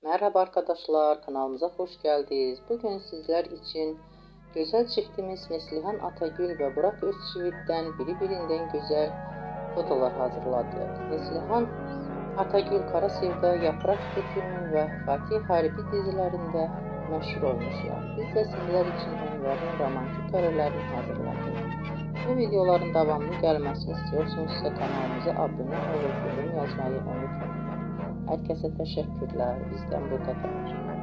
Merhaba arkadaşlar, kanalımıza hoş geldiniz. Bugün sizler için güzel çiftimiz Neslihan Atagül ve Burak Özçivit'ten birbirinden güzel fotolar hazırladık. Neslihan Atagül Kara Sevda, Yaprak Dökümü ve Fatih Harbi dizilerinde meşhur olmuşlar. Biz de sizler için onların romantik karelerini hazırladık. Bu videoların devamlı gelmesini istiyorsanızsa kanalımıza abone olup yorum yazmayı unutmayın. Herkese teşekkürler. Bizden bu kadar.